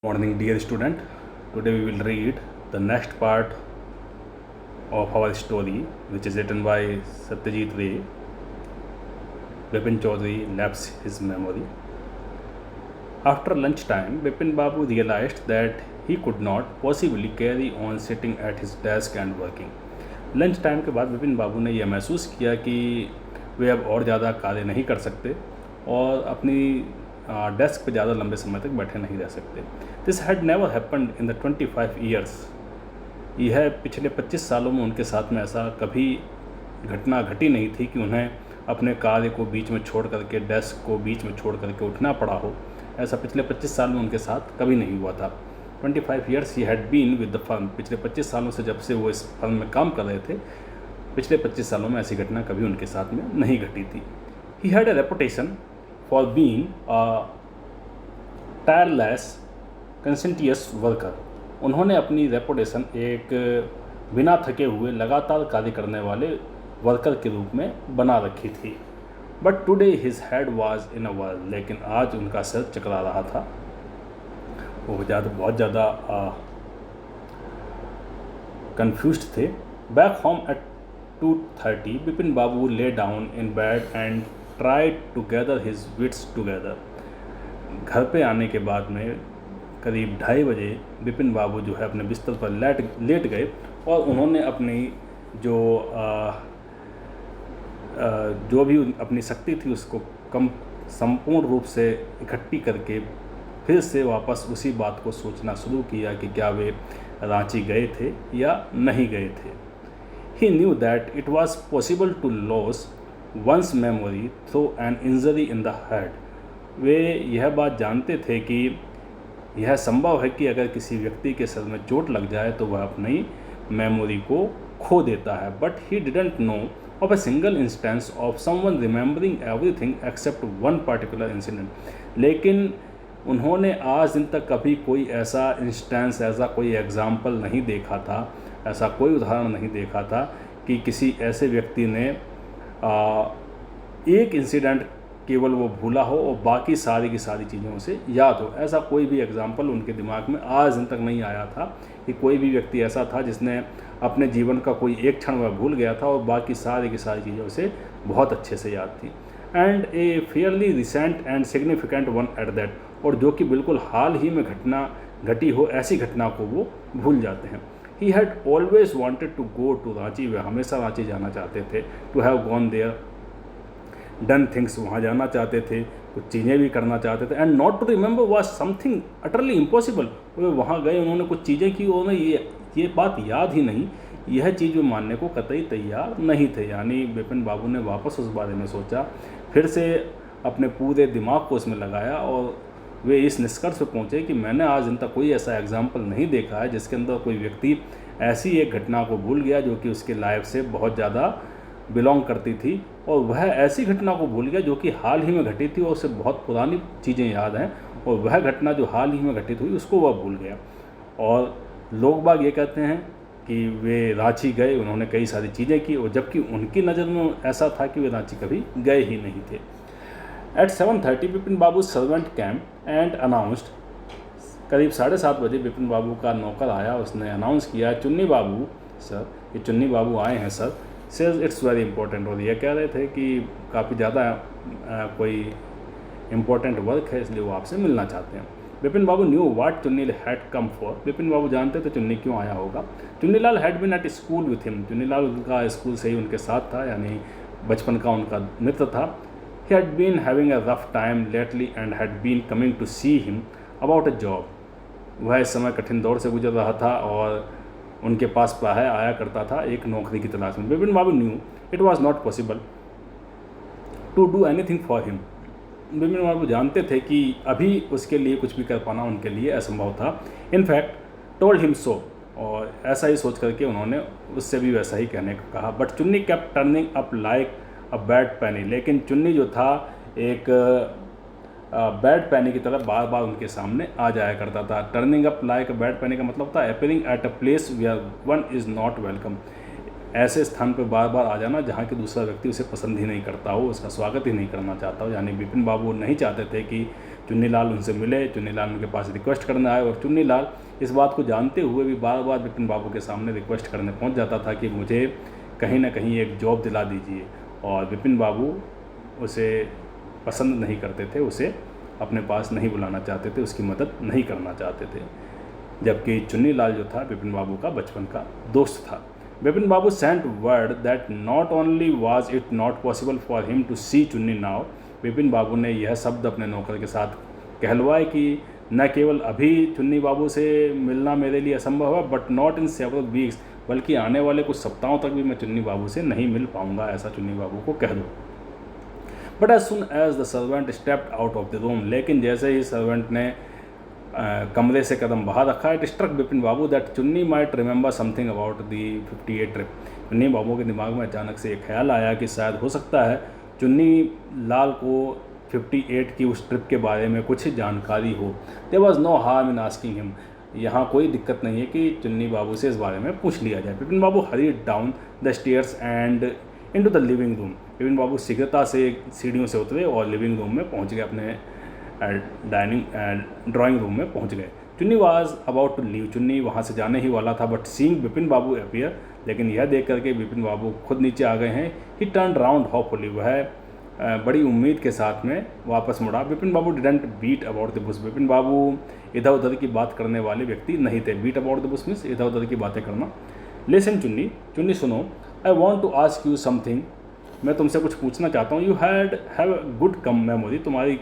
Morning, dear student. Today we will read the next part of our story, which is written by Satyajit Ray. Bipin Chaudhary lapsed his memory. After lunchtime, Bipin Babu realized that he could not possibly carry on sitting at his desk and working. Lunch time के बाद विपिन बाबू ने यह महसूस किया कि वे अब और ज़्यादा कार्य नहीं कर सकते और अपनी डेस्क पर ज़्यादा लंबे समय तक बैठे नहीं रह सकते. This had never happened in the 25 years. यह पिछले 25 सालों में उनके साथ में ऐसा कभी घटना घटी नहीं थी कि उन्हें अपने कार्य को बीच में छोड़ करके, डेस्क को बीच में छोड़ करके उठना पड़ा हो. ऐसा पिछले 25 साल में उनके साथ कभी नहीं हुआ था. 25 ईयर्स ही had been with the firm. पिछले 25 सालों से जब से वो इस फर्म में काम कर रहे थे, पिछले 25 सालों में ऐसी घटना कभी उनके साथ में नहीं घटी थी. He had a reputation for being a tireless conscientious worker. उन्होंने अपनी रेपुटेशन एक बिना थके हुए लगातार कार्य करने वाले वर्कर के रूप में बना रखी थी. But today his head was in a whirl. लेकिन आज उनका सिर चकरा रहा था. वो बहुत ज़्यादा कंफ्यूज्ड थे. Back home at 2:30 Bipin Babu lay down in bed and tried to gather his wits together. घर पे आने के बाद में करीब 2:30 बजे बिपिन बाबू जो है अपने बिस्तर पर लेट गए और उन्होंने अपनी जो भी अपनी शक्ति थी उसको संपूर्ण रूप से इकट्ठी करके फिर से वापस उसी बात को सोचना शुरू किया कि क्या वे रांची गए थे या नहीं गए थे. He knew that it was possible to lose one's memory through an injury in the head. वे यह बात जानते थे कि यह संभव है कि अगर किसी व्यक्ति के सर में चोट लग जाए तो वह अपनी मेमोरी को खो देता है. But he didn't know of a single instance of someone remembering everything except one particular incident. लेकिन उन्होंने आज दिन तक कभी कोई ऐसा इंस्टेंस, ऐसा कोई एग्जाम्पल नहीं देखा था, ऐसा कोई उदाहरण नहीं देखा था कि किसी ऐसे व्यक्ति ने एक इंसिडेंट केवल वो भूला हो और बाकी सारी की सारी चीज़ों से याद हो. ऐसा कोई भी एग्जाम्पल उनके दिमाग में आज दिन तक नहीं आया था कि कोई भी व्यक्ति ऐसा था जिसने अपने जीवन का कोई एक क्षण वह भूल गया था और बाकी सारी की सारी चीज़ों से बहुत अच्छे से याद थी. And A Fairlie recent and significant one at that. और जो कि बिल्कुल हाल ही में घटी हो, ऐसी घटना को वो भूल जाते हैं. He had always wanted to go to Ranchi. वे हमेशा रांची जाना चाहते थे. To have gone there, done things. वहाँ जाना चाहते थे, कुछ चीज़ें भी करना चाहते थे. And not to remember was something utterly impossible. वे वहाँ गए, उन्होंने कुछ चीज़ें की, उन्होंने ये बात याद ही नहीं. यह चीज़ वे मानने को कतई तैयार नहीं थे. यानी बिपिन बाबू ने वापस उस बारे में सोचा, फिर से अपने पूरे दिमाग को उसमें लगाया और वे इस निष्कर्ष पर पहुँचे कि मैंने आज दिन तक कोई ऐसा एग्जाम्पल नहीं देखा है जिसके अंदर कोई व्यक्ति ऐसी एक घटना को भूल गया जो कि उसके लाइफ से बहुत ज़्यादा बिलोंग करती थी, और वह ऐसी घटना को भूल गया जो कि हाल ही में घटी थी और उसे बहुत पुरानी चीज़ें याद हैं, और वह घटना जो हाल ही में घटित हुई उसको वह भूल गया. और लोग बाग ये कहते हैं कि वे रांची गए, उन्होंने कई सारी चीज़ें की, और जबकि उनकी नज़र में ऐसा था कि वे रांची कभी गए ही नहीं थे. At 7:30 Bipin Babu servant came and announced. करीब 7:30 बजे बिपिन बाबू का नौकर आया, उसने अनाउंस किया, चुन्नी बाबू सर, ये चुन्नी बाबू आए हैं sir. Says it's very important. और ये कह रहे थे कि काफ़ी ज़्यादा कोई इम्पोर्टेंट वर्क है, इसलिए वो आपसे मिलना चाहते हैं. Bipin Babu knew what Chunni had come for. Bipin Babu जानते थे चुन्नी क्यों आया होगा. Chunnilal had been at school with him. Chunnilal उनका स्कूल से ही उनके साथ था, यानी बचपन का उनका मित्र था. He had been having a rough time lately and had been coming to see him about a job. वह इस समय कठिन दौर से गुजर रहा था और उनके पास प्राय आया करता था एक नौकरी की तलाश में. Bipin Babu knew it was not possible to do anything for him. Bipin Babu जानते थे कि अभी उसके लिए कुछ भी कर पाना उनके लिए असंभव था. In fact told him so. और ऐसा ही सोच करके उन्होंने उससे भी वैसा ही कहने को कहा. बट चुन्नी kept turning up like a bad पैनी. लेकिन चुन्नी जो था एक बैड पैनी की तरह बार बार उनके सामने आ जाया करता था. Turning up like a bad penny का मतलब था appearing at a place where one is not welcome. ऐसे स्थान पर बार बार आ जाना जहाँ कि दूसरा व्यक्ति उसे पसंद ही नहीं करता हो, उसका स्वागत ही नहीं करना चाहता हो। यानी विपिन बाबू नहीं चाहते थे कि चुन्नीलाल उनसे मिले, चुन्नीलाल उनके पास रिक्वेस्ट करने आए, और चुन्नीलाल इस बात को जानते हुए भी बार बार विपिन बाबू के सामने रिक्वेस्ट करने पहुंच जाता था कि मुझे कहीं ना कहीं एक जॉब दिला दीजिए। और विपिन बाबू उसे पसंद नहीं करते थे, उसे अपने पास नहीं बुलाना चाहते थे, उसकी मदद नहीं करना चाहते थे। जबकि चुन्नीलाल जो था विपिन बाबू का बचपन का दोस्त था। Bipin Babu sent word that not only was it not possible for him to see Chunni now, Vipin Babu ने यह शब्द अपने नौकर के साथ कहलवाए कि न केवल अभी चुन्नी बाबू से मिलना मेरे लिए असंभव है, but not in several weeks, बल्कि आने वाले कुछ सप्ताहों तक भी मैं चुन्नी बाबू से नहीं मिल पाऊंगा, ऐसा चुन्नी बाबू को कह दो। But as soon as the servant stepped out of the room, लेकिन जैसे ही सर्वेंट ने कमरे से कदम बाहर रखा, it struck Bipin Babu that Chunni might remember something about the 58 trip. Chunni Babu के दिमाग में अचानक से एक ख्याल आया कि शायद हो सकता है चुन्नी लाल को 58 की उस ट्रिप के बारे में कुछ जानकारी हो। There was no harm in asking him, यहाँ कोई दिक्कत नहीं है कि चुन्नी बाबू से इस बारे में पूछ लिया जाए। Bipin Babu hurried down the stairs and into the living room. Bipin Babu शीघ्रता से सीढ़ियों से उतरे और लिविंग रूम में पहुँच गए, अपने ड्राइंग रूम में पहुंच गए। चुन्नी वाज अबाउट टू लीव, चुन्नी वहां से जाने ही वाला था, but seeing Vipin Babu appear, लेकिन यह देख करके विपिन बाबू खुद नीचे आ गए हैं। ही टर्न राउंड होपफुली, वह बड़ी उम्मीद के साथ में वापस मुड़ा। Bipin Babu didn't beat about the bush, Bipin Babu इधर उधर की बात करने वाले व्यक्ति नहीं थे। Beat about the bush means इधर उधर की बातें करना। लिसन चुन्नी, चुन्नी सुनो, I want to ask you something, मैं तुमसे कुछ पूछना चाहता हूँ। यू हैव गुड कम मेमोरी, तुम्हारी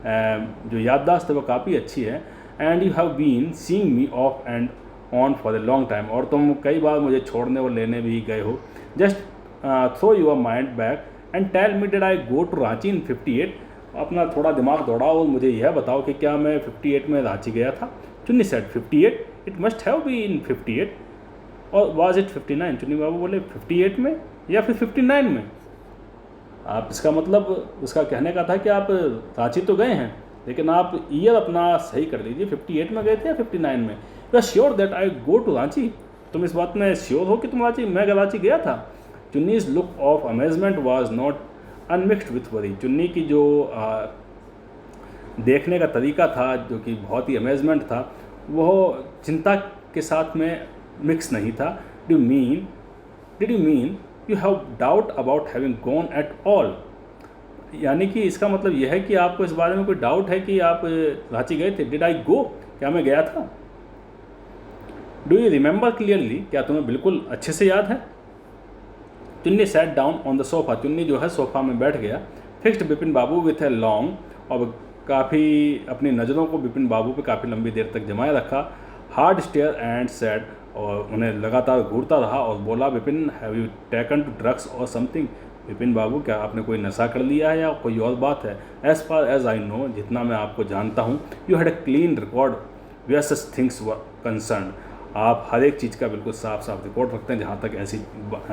जो याददाश्त है वो काफ़ी अच्छी है। And you have been seeing me off and on for a long time, और तुम कई बार मुझे छोड़ने और लेने भी गए हो। Just throw your mind back and tell me did I go to Ranchi in 58, अपना थोड़ा दिमाग दौड़ाओ और मुझे यह बताओ कि क्या मैं 58 में रांची गया था। चुन्नी said 58, it must have be in 58, और वाज इट 59? चुन्नी बाबू बोले 58 में या फिर 59 में? आप इसका मतलब उसका कहने का था कि आप रांची तो गए हैं, लेकिन आप ईयर अपना सही कर लीजिए, 58 में गए थे या 59 में? You are sure that I go to Ranchi, तुम इस बात में श्योर हो कि तुम मैं रांची गया था? Chunni's look of amazement was not unmixed with worry, Chunni की जो देखने का तरीका था, जो कि बहुत ही अमेजमेंट था, वह चिंता के साथ में मिक्स नहीं था। Did you mean you have doubt about having gone at all, यानी कि इसका मतलब यह है कि आपको इस बारे में कोई डाउट है कि आप रांची गए थे। डिड आई गो, क्या मैं गया था? डू यू रिमेंबर क्लियरली, क्या तुम्हें बिल्कुल अच्छे से याद है? चुन्नी sat down on the sofa, चुन्नी जो है सोफा में बैठ गया। Fixed Vipin Babu with a long, और काफ़ी अपनी नज़रों को विपिन बाबू पे काफ़ी लंबी देर तक जमाए रखा। हार्ड स्टेयर एंड सैड, और उन्हें लगातार घूरता रहा और बोला, Vipin have you taken to drugs or something, Vipin Babu क्या आपने कोई नशा कर लिया है या कोई और बात है? As far as I know, जितना मैं आपको जानता हूँ, you had a clean record where such things were concerned, आप हर एक चीज़ का बिल्कुल साफ साफ रिकॉर्ड रखते हैं जहाँ तक ऐसी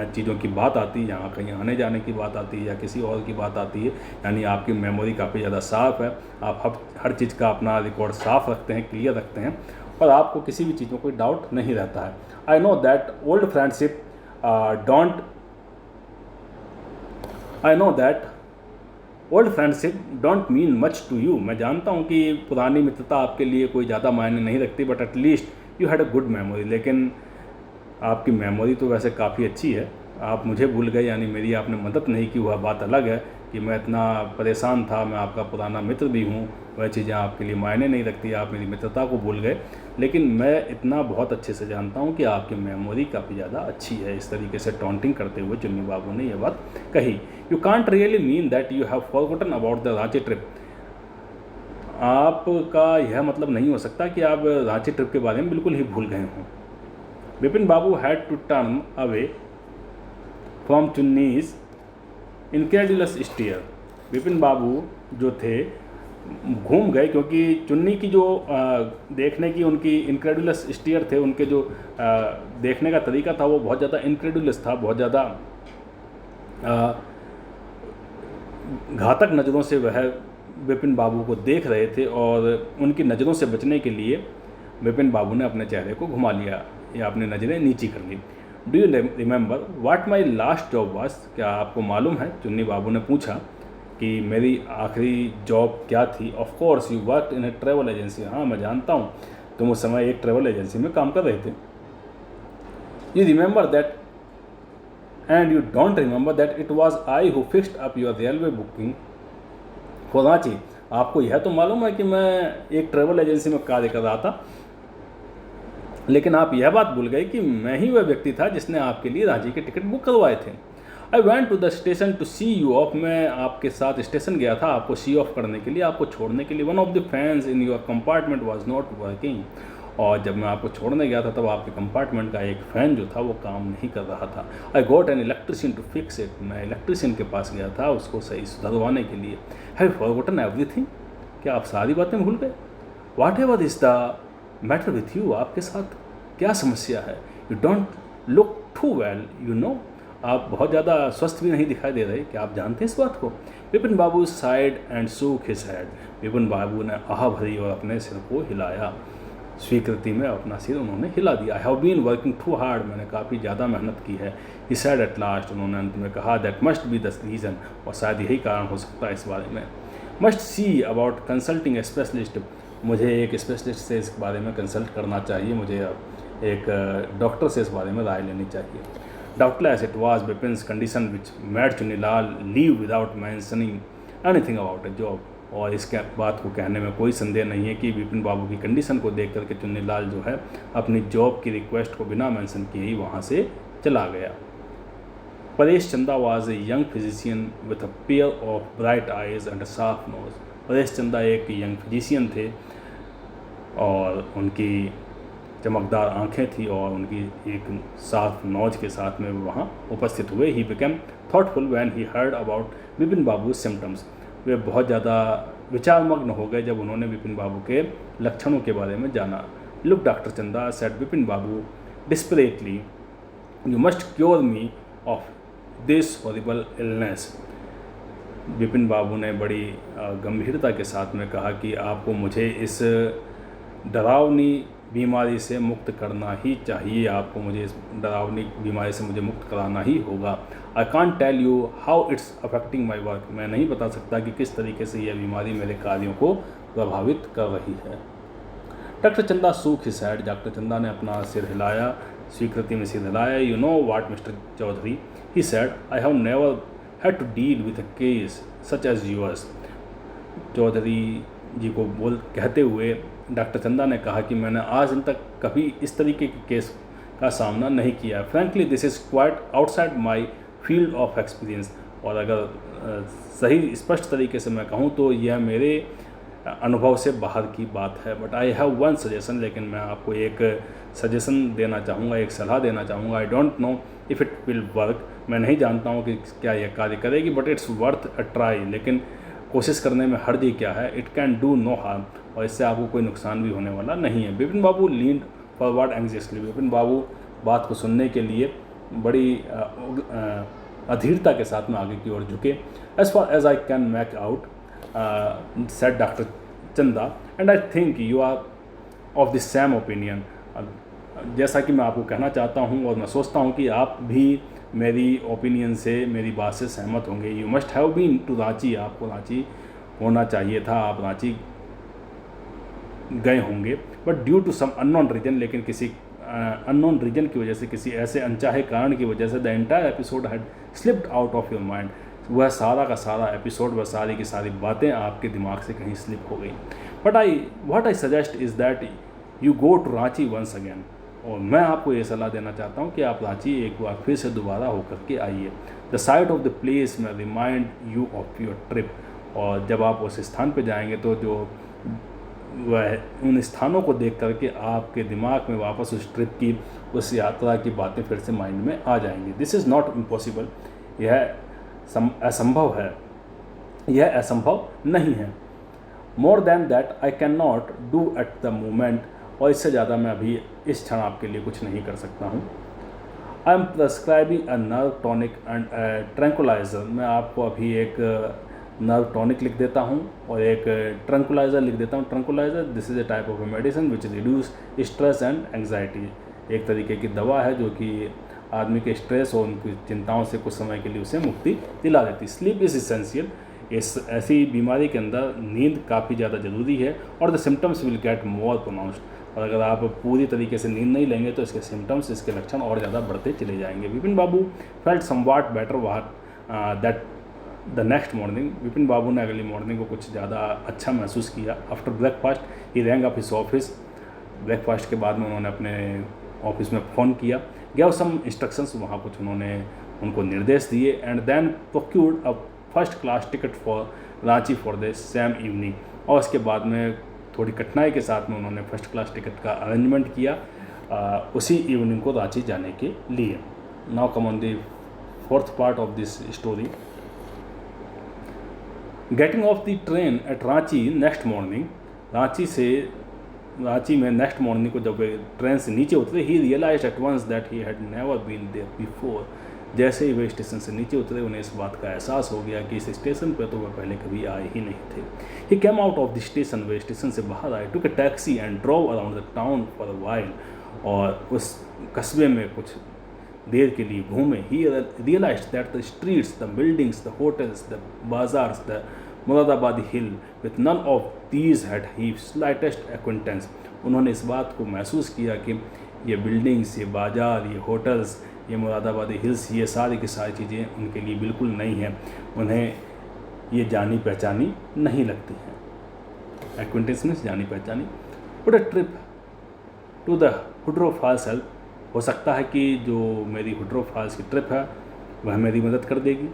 चीज़ों की बात आती है, यहाँ कहीं आने जाने की बात आती है या किसी और की बात आती है। यानी आपकी मेमोरी काफ़ी ज़्यादा साफ़ है, आप हर चीज़ का अपना रिकॉर्ड साफ रखते हैं, क्लियर रखते हैं, और आपको किसी भी चीज़ में कोई डाउट नहीं रहता है। I know that old friendship don't mean much to you, मैं जानता हूँ कि पुरानी मित्रता आपके लिए कोई ज़्यादा मायने नहीं रखती, but at least you had a good memory, लेकिन आपकी मेमोरी तो वैसे काफ़ी अच्छी है। आप मुझे भूल गए, यानी मेरी आपने मदद नहीं की, वह बात अलग है कि मैं इतना परेशान था, मैं आपका पुराना मित्र भी हूँ, वह चीज़ें आपके लिए मायने नहीं रखती, आप मेरी मित्रता को भूल गए। लेकिन मैं इतना बहुत अच्छे से जानता हूँ कि आपकी मेमोरी काफ़ी ज़्यादा अच्छी है। इस तरीके से टॉन्टिंग करते हुए चुन्नी बाबू ने यह बात कही। You can't really mean that you have forgotten about the Ranchi trip, आपका यह मतलब नहीं हो सकता कि आप रांची ट्रिप के बारे में बिल्कुल ही भूल गए हों। Bipin Babu had to turn away from Chunni's incredulous stare, Bipin Babu जो थे घूम गए, क्योंकि चुन्नी की जो देखने की उनकी इनक्रेडुलस स्टेयर थे, उनके जो देखने का तरीका था वो बहुत ज़्यादा इनक्रेडुलस था, बहुत ज़्यादा घातक नज़रों से वह विपिन बाबू को देख रहे थे, और उनकी नज़रों से बचने के लिए विपिन बाबू ने अपने चेहरे को घुमा लिया या अपनी नज़रें नीची कर ली। Do you remember what my last job was? क्या आपको मालूम है? चुन्नी बाबू ने पूछा कि मेरी आखिरी जॉब क्या थी। Of course you work in A travel agency. हाँ, मैं जानता हूँ, तुम उस समय एक ट्रैवल एजेंसी में काम कर रहे थे। You remember that and you don't remember that it was I who fixed up your railway booking for Ranchi. आपको यह तो मालूम है कि मैं एक ट्रैवल एजेंसी में कार्य कर रहा था, लेकिन आप यह बात भूल गए कि मैं ही वह व्यक्ति था जिसने आपके लिए रांची के टिकट बुक करवाए थे। I went to the station to see you off. मैं आपके साथ स्टेशन गया था आपको सी ऑफ करने के लिए, आपको छोड़ने के लिए। One of the fans in your compartment was not working. और जब मैं आपको छोड़ने गया था तब आपके कंपार्टमेंट का एक फ़ैन जो था वो काम नहीं कर रहा था। I got an electrician to fix it. मैं इलेक्ट्रिशियन के पास गया था उसको सही सुधरवाने के लिए। Have you forgotten everything? क्या आप सारी बातें भूल गए? Whatever is the matter with you? आपके साथ क्या समस्या है? You don't look too well, you know. आप बहुत ज़्यादा स्वस्थ भी नहीं दिखाई दे रहे। क्या आप जानते हैं इस बात को? Bipin Babu sighed and shook his head. Bipin Babu ने आह भरी और अपने सिर को हिलाया। स्वीकृति में अपना सिर उन्होंने हिला दिया। I have been working too hard. मैंने काफ़ी ज़्यादा मेहनत की है। He said at last. उन्होंने अंत में कहा that must be the reason. और शायद यही कारण हो सकता है इस बारे में। Must see about consulting A specialist. मुझे एक स्पेशलिस्ट से इस बारे में कंसल्ट करना चाहिए। मुझे एक डॉक्टर से इस बारे में राय लेनी चाहिए। Doubtless it was Bipin's condition which made Chunnilal leave without mentioning anything about a job. और इसके बात को कहने में कोई संदेह नहीं है कि विपिन बाबू की कंडीशन को देख करके चुन्नीलाल जो है अपनी जॉब की रिक्वेस्ट को बिना मेंशन किए ही वहाँ से चला गया। Paresh Chanda was a young physician with a pair of bright eyes and a sharp nose. Paresh Chanda एक यंग फिजिशियन थे और उनकी चमकदार आंखें थी और उनकी एक साफ नोज के साथ में वहाँ उपस्थित हुए। He became thoughtful when he heard about Bipin Babu symptoms. वे बहुत ज़्यादा विचारमग्न हो गए जब उन्होंने विपिन बाबू के लक्षणों के बारे में जाना। Look doctor Chanda said Bipin Babu desperately, you must cure me of this horrible illness. Bipin Babu ने बड़ी गंभीरता के साथ में कहा कि आपको मुझे इस डरावनी बीमारी से मुक्त करना ही चाहिए। आपको मुझे इस डरावनी बीमारी से मुझे मुक्त कराना ही होगा। I can't tell you how it's affecting my work. मैं नहीं बता सकता कि किस तरीके से यह बीमारी मेरे कार्यों को प्रभावित कर रही है। डॉक्टर चंदा सूख हिज हेड। डॉक्टर चंदा ने अपना सिर हिलाया, स्वीकृति में सिर हिलाया। You know what mister Chaudhary, he said, I have never had to deal with a case such as yours. Chaudhary ji को कहते हुए डॉक्टर चंदा ने कहा कि मैंने आज तक कभी इस तरीके के केस का सामना नहीं किया। Frankly this is quite outside my field of experience. और अगर सही स्पष्ट तरीके से मैं कहूँ तो यह मेरे अनुभव से बाहर की बात है। But I have one suggestion. लेकिन मैं आपको एक सजेशन देना चाहूँगा, एक सलाह देना चाहूँगा। I don't know if it will work. मैं नहीं जानता हूँ कि क्या यह कार्य करेगी, but it's worth a try. लेकिन कोशिश करने में हर्ज क्या है? It can do no harm. और इससे आपको कोई नुकसान भी होने वाला नहीं है। विपिन बाबू लीन्ड फॉरवर्ड एंग्जियसली। विपिन बाबू बात को सुनने के लिए बड़ी अधीरता के साथ में आगे की ओर झुके। As far as I can make out said doctor Chanda, and I think you are of the same opinion. जैसा कि मैं आपको कहना चाहता हूँ और मैं सोचता हूँ कि आप भी मेरी ओपिनियन से, मेरी बात से सहमत होंगे। You must have been to Ranchi. आपको रांची होना चाहिए था, आप रांची गए होंगे। But due to some unknown reason, लेकिन किसी अननोन रीजन की वजह से, किसी ऐसे अनचाहे कारण की वजह से the entire episode had slipped out of your mind. वह सारा का सारा एपिसोड, वह सारी की सारी बातें आपके दिमाग से कहीं स्लिप हो गई। But what I suggest is that you go to Ranchi once again. और मैं आपको ये सलाह देना चाहता हूँ कि आप रांची एक बार फिर से दोबारा होकर के आइए। The sight of the place may remind you of your trip. और जब आप उस स्थान पर जाएंगे तो जो वह उन स्थानों को देख करके आपके दिमाग में वापस उस ट्रिप की, उस यात्रा की बातें फिर से माइंड में आ जाएंगी। This is not impossible. यह असंभव है, यह असंभव नहीं है। More than that I can not do at the moment. और इससे ज़्यादा मैं अभी इस क्षण आपके लिए कुछ नहीं कर सकता हूँ। I am prescribing a nerve tonic and tranquilliser. मैं आपको अभी एक नर्व टॉनिक लिख देता हूँ और एक ट्रैंकुलाइजर लिख देता हूँ। Tranquilliser this is a type of a medicine which reduce stress and anxiety. एक तरीके की दवा है जो कि आदमी के स्ट्रेस और उनकी चिंताओं से कुछ समय के लिए उसे मुक्ति दिला देती। Sleep is essential. इस ऐसी बीमारी के अंदर नींद काफ़ी ज़्यादा ज़रूरी है और the symptoms will get more pronounced. और अगर आप पूरी तरीके से नींद नहीं लेंगे तो इसके सिम्टम्स, इसके लक्षण और ज़्यादा बढ़ते चले जाएंगे। Bipin Babu felt somewhat better that the next morning. Bipin Babu ने अगली मॉर्निंग को कुछ ज़्यादा अच्छा महसूस किया। After breakfast he rang up his office. Breakfast के बाद में उन्होंने अपने ऑफिस में फ़ोन किया, गैव सम इंस्ट्रक्शंस, वहाँ कुछ उन्होंने उनको निर्देश दिए, and then procured a first class ticket for Ranchi for the same evening. और उसके बाद में थोड़ी कठिनाई के साथ में उन्होंने फर्स्ट क्लास टिकट का अरेंजमेंट किया उसी इवनिंग को रांची जाने के लिए। Now come on the fourth part of this story. Getting off the train at Ranchi next morning. Ranchi में नेक्स्ट मॉर्निंग को जब वे ट्रेन से नीचे उतरे, he realised at once that he had never been there before. जैसे ही वे स्टेशन से नीचे उतरे उन्हें इस बात का एहसास हो गया कि इस स्टेशन पर तो वे पहले कभी आए ही नहीं थे। He came out of the station. वे स्टेशन से बाहर आए, took a taxi and drove around the town for a while. और उस कस्बे में कुछ देर के लिए घूमे। He realized that the streets, the buildings, the hotels, the bazaars, the मुरादाबादी hill, with none of these had he slightest acquaintance. उन्होंने इस बात को महसूस किया कि ये बिल्डिंग्स, ये बाज़ार, ये होटल्स, ये मुरादाबादी हिल्स, ये सारी की सारी चीज़ें उनके लिए बिल्कुल नई हैं, उन्हें ये जानी पहचानी नहीं लगती हैं। एक्वेंटेंस मीन्स जानी पहचानी। But a trip to the Hundru falls help. हो सकता है कि जो मेरी हुड्रो फॉल्स की ट्रिप है वह मेरी मदद कर देगी।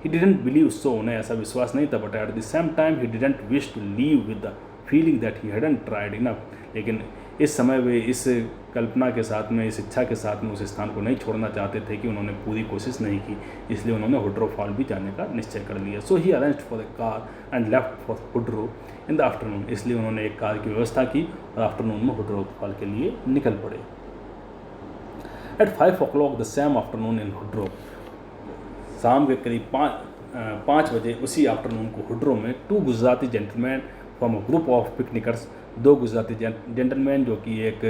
He didn't believe so. उन्हें ऐसा विश्वास नहीं था। But at the same time he didn't wish to leave with the feeling that he hadn't tried enough. लेकिन इस समय वे इस कल्पना के साथ में, इस इच्छा के साथ में उस स्थान को नहीं छोड़ना चाहते थे कि उन्होंने पूरी कोशिश नहीं की। इसलिए उन्होंने हुड्रो फॉल भी जाने का निश्चय कर लिया। So he arranged for the car and left for Hundru in the afternoon. इसलिए उन्होंने एक कार की व्यवस्था की और आफ्टरनून में हुड्रो फॉल के लिए निकल पड़े। At 5 o'clock the same afternoon in Hundru. शाम के करीब 5 बजे उसी आफ्टरनून को हुड्रो में 2 Gujarati gentleman from a group of picnickers. 2 Gujarati gentleman जो कि एक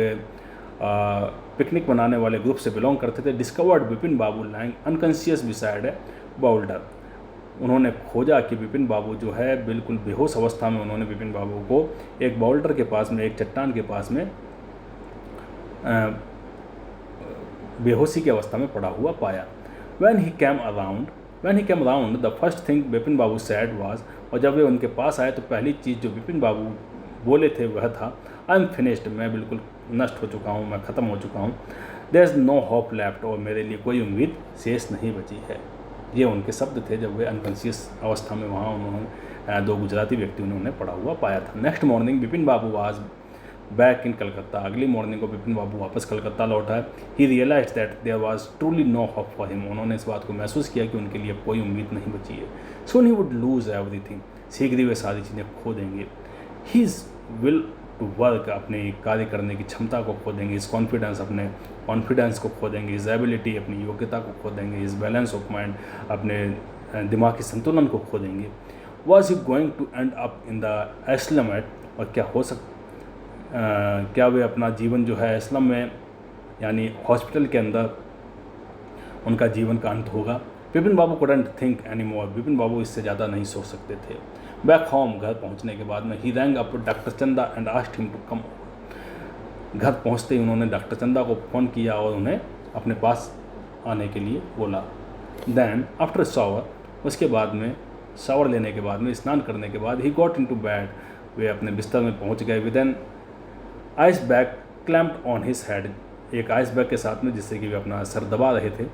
पिकनिक मनाने वाले ग्रुप से बिलोंग करते थे, डिस्कवर्ड विपिन बाबू लाइंग अनकॉन्शियस बिसाइड ए बाउल्डर। उन्होंने खोजा कि विपिन बाबू जो है बिल्कुल बेहोश अवस्था में, उन्होंने विपिन बाबू को एक बाउल्डर के पास में, एक चट्टान के पास में बेहोशी की अवस्था में पड़ा हुआ पाया। When he came around, the first thing Vipin Babu said was, और जब वे उनके पास आए तो पहली चीज़ जो विपिन बाबू बोले थे वह था, आई एम फिनिश्ड। मैं बिल्कुल नष्ट हो चुका हूँ, मैं ख़त्म हो चुका हूँ। There is no hope left. और मेरे लिए कोई उम्मीद शेष नहीं बची है। ये उनके शब्द थे जब वे अनकॉन्शियस अवस्था में वहाँ उन्होंने 2 गुजराती व्यक्तियों ने उन्हें पड़ा हुआ पाया था। Next morning Bipin Babu was back in Calcutta. अगली मॉर्निंग को विपिन बाबू वापस कलकत्ता लौटा है। He realised that there was truly no hope for him. उन्होंने इस बात को महसूस किया कि उनके लिए कोई उम्मीद नहीं बची है। सून ही वुड लूज एवरीथिंग। शीघ्र ही वे सारी चीज़ें खो देंगे। हीज विल टू वर्क, अपने कार्य करने की क्षमता को खो देंगे। इस कॉन्फिडेंस, अपने कॉन्फिडेंस को खो देंगे। इस एबिलिटी, अपनी योग्यता को खो देंगे। इस बैलेंस ऑफ माइंड, अपने दिमागी संतुलन को खो देंगे। Was he going to end up in the asylum. और क्या वे अपना जीवन जो है एस्लम में, यानी हॉस्पिटल के अंदर उनका जीवन का अंत होगा। विपिन बाबू couldn't think anymore। विपिन बाबू इससे ज़्यादा नहीं सोच सकते थे। बैक होम, घर पहुंचने के बाद में, he rang up doctor Chanda and asked him to come. घर पहुंचते ही उन्होंने डॉक्टर चंदा को फ़ोन किया और उन्हें अपने पास आने के लिए बोला। देन आफ्टर शावर, उसके बाद में शावर लेने के बाद में, स्नान करने के बाद, ही गॉट इनटू बेड। वे अपने बिस्तर में पहुँच गए। With an ice bag clamped on his head. एक आइस बैग के साथ में, जिससे कि वे अपना सर दबा रहे थे।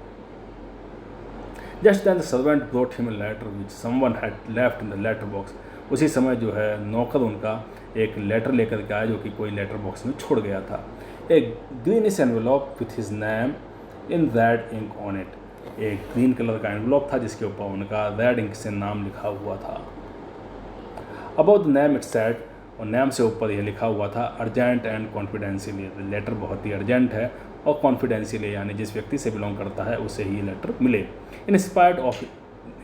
Just then the servant brought him a letter which someone had left in the letter box. उसी समय जो है नौकर उनका एक लेटर लेकर के आया जो कि कोई लेटर बॉक्स में छोड़ गया था। एक greenish envelope with his name in red ink on it. एक ग्रीन कलर का एनवेलॉप था जिसके ऊपर उनका रेड इंक से नाम लिखा हुआ था। About the name it said, और नेम से ऊपर यह लिखा हुआ था, अर्जेंट एंड कॉन्फिडेंशियल। लेटर बहुत ही अर्जेंट है और कॉन्फिडेंशियल है, यानी जिस व्यक्ति से बिलोंग करता है उसे ही लेटर मिले। In spite of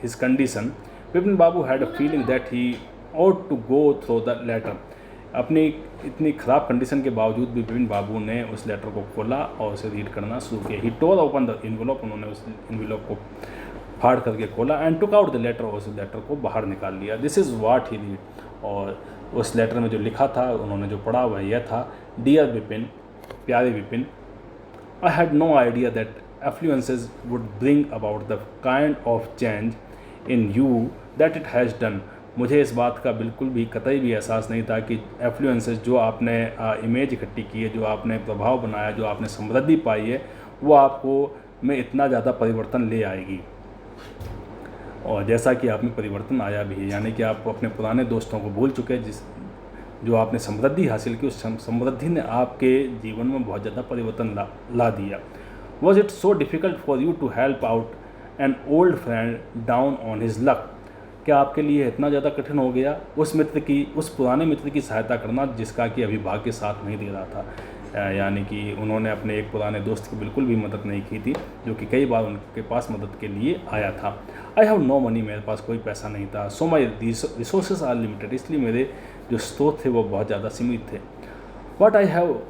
his condition, Vipin Babu had a feeling that he ought to go through the letter. अपनी इतनी ख़राब कंडीशन के बावजूद भी विपिन बाबू ने उस लेटर को खोला और उसे रीड करना शुरू किया। He tore open the envelope, उन्होंने उस इन्वेलप को फाड़ करके खोला and took out the letter, और उस लेटर को बाहर निकाल लिया। This is what he read, और उस लेटर में जो लिखा था, उन्होंने जो पढ़ा वह यह था, डियर विपिन, प्यारे Bipin, I had no idea that affluences would bring about the kind of change in you that it has done. मुझे इस बात का बिल्कुल भी कतई भी एहसास नहीं था कि एफ्लुएंसेस, जो आपने इमेज इकट्ठी की है, जो आपने प्रभाव बनाया, जो आपने समृद्धि पाई है, वो आपको में इतना ज़्यादा परिवर्तन ले आएगी। और जैसा कि आप में परिवर्तन आया भी है, यानी कि आप अपने पुराने दोस्तों को भूल चुके हैं, जो आपने समृद्धि हासिल की, उस समृद्धि ने आपके जीवन में बहुत ज़्यादा परिवर्तन ला दिया। Was it so difficult for you to help out an old friend down on his luck? क्या आपके लिए इतना ज़्यादा कठिन हो गया उस पुराने मित्र की सहायता करना जिसका कि अभी भाग्य साथ नहीं दे रहा था? यानी कि उन्होंने अपने एक पुराने दोस्त की बिल्कुल भी मदद नहीं की थी, जो कि कई बार उनके पास मदद के लिए आया था। आई हैव नो मनी, मेरे पास कोई पैसा नहीं था। सो माई रिसोर्सेज आर लिमिटेड, इसलिए मेरे जो स्रोत थे वो बहुत ज़्यादा सीमित थे। What I have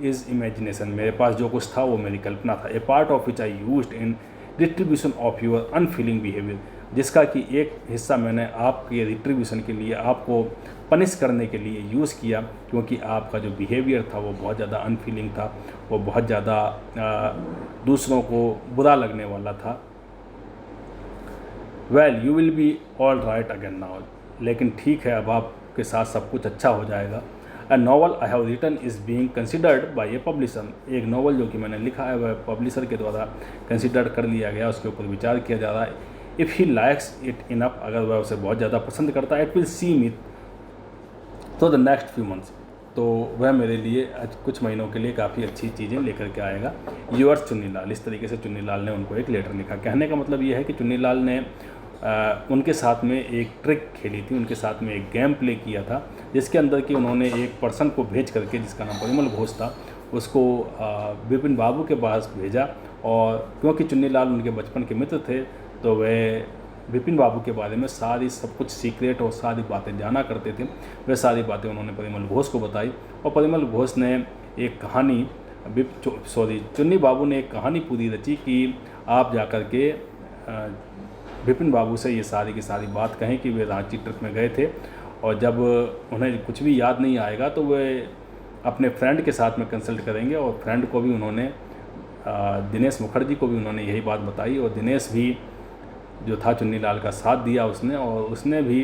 is imagination, मेरे पास जो कुछ था वो मेरी कल्पना था। A part of which I used in distribution of your unfeeling behaviour, जिसका कि एक हिस्सा मैंने आपके रिट्रीब्यूशन के लिए, आपको पनिश करने के लिए यूज़ किया, क्योंकि आपका जो बिहेवियर था वो बहुत ज़्यादा अनफीलिंग था, वो बहुत ज़्यादा दूसरों को बुरा लगने वाला था। Well you will be all right again now, लेकिन ठीक है, अब आपके साथ सब कुछ अच्छा हो जाएगा। A novel I have written is being considered by a publisher, एक नॉवल जो कि मैंने लिखा है वह पब्लिशर के द्वारा कंसिडर कर लिया गया, उसके ऊपर विचार किया जा रहा है। If he likes it enough, अगर वह उसे बहुत ज़्यादा पसंद करता है, इट विल सी मी तो द नेक्स्ट फ्यू मंथ्स, तो वह मेरे लिए कुछ महीनों के लिए काफ़ी अच्छी चीज़ें लेकर के आएगा। यूअर्स चुन्नीलाल, इस तरीके से चुन्नीलाल ने उनको एक लेटर लिखा। कहने का मतलब ये है कि चुन्नीलाल ने उनके साथ में एक ट्रिक खेली थी, उनके साथ में एक गेम प्ले किया था, जिसके अंदर कि उन्होंने एक पर्सन को भेज करके, जिसका नाम परिमल घोष था, उसको विपिन बाबू के पास भेजा। और क्योंकि चुन्नीलाल उनके बचपन के मित्र थे, तो वह विपिन बाबू के बारे में सारी सब कुछ सीक्रेट और सारी बातें जाना करते थे। वह सारी बातें उन्होंने परिमल घोष को बताई, और परिमल घोष ने एक कहानी, चुन्नी बाबू ने एक कहानी पूरी रची कि आप जा कर के विपिन बाबू से ये सारी की सारी बात कहें कि वे रांची ट्रिप में गए थे, और जब उन्हें कुछ भी याद नहीं आएगा तो वे अपने फ्रेंड के साथ में कंसल्ट करेंगे। और फ्रेंड को भी उन्होंने, दिनेश मुखर्जी को भी उन्होंने यही बात बताई, और दिनेश भी जो था चुन्नीलाल का साथ दिया उसने, और उसने भी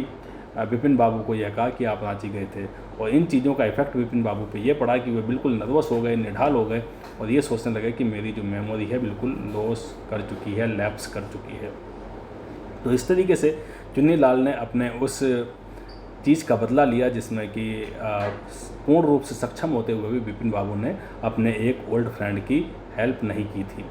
विपिन बाबू को यह कहा कि आप रांची गए थे। और इन चीज़ों का इफेक्ट विपिन बाबू पे ये पड़ा कि वे बिल्कुल नर्वस हो गए, निढाल हो गए, और ये सोचने लगे कि मेरी जो मेमोरी है बिल्कुल लॉस कर चुकी है, लैप्स कर चुकी है। तो इस तरीके से चुन्नीलाल ने अपने उस चीज़ का बदला लिया, जिसमें कि पूर्ण रूप से सक्षम होते हुए भी विपिन बाबू ने अपने एक ओल्ड फ्रेंड की हेल्प नहीं की थी।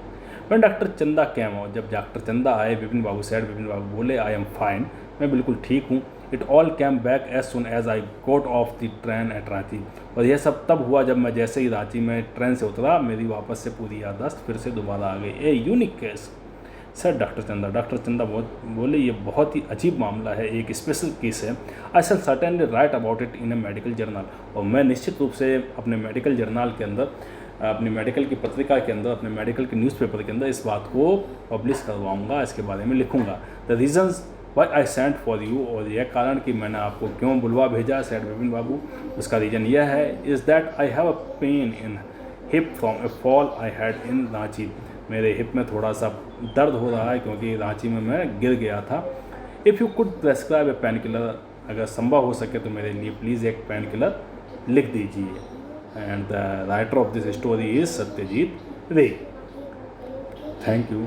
when डॉक्टर चंदा कैम, और जब डॉक्टर चंदा आए, विपिन बाबू बोले आई एम फाइन, मैं बिल्कुल ठीक हूँ। It all came back as soon as I got off the train at Ranchi, और यह सब तब हुआ जब मैं जैसे ही रांची में ट्रेन से उतरा, मेरी वापस से पूरी याददाश्त फिर से दोबारा आ गई। A unique case sir doctor चंदा। डॉक्टर चंदा बोले ये बहुत ही अजीब मामला है, एक स्पेशल केस है। I shall certainly write about it in a medical journal, और मैं निश्चित रूप से अपने मेडिकल जर्नल के अंदर, अपनी मेडिकल की पत्रिका के अंदर, अपने मेडिकल के न्यूज़पेपर के अंदर इस बात को पब्लिश करवाऊंगा, इसके बारे में लिखूंगा। The reasons why I sent for you, और यह कारण कि मैंने आपको क्यों बुलवा भेजा, सेड विपिन बाबू, उसका रीज़न यह है, is that I have a pain in hip from A fall I had in Ranchi, मेरे हिप में थोड़ा सा दर्द हो रहा है क्योंकि रांची में मैं गिर गया था। If you could prescribe A pain killer, अगर संभव हो सके तो मेरे लिए प्लीज़ एक पेन किलर लिख दीजिए। And the writer of this story is Satyajit Ray. Thank you.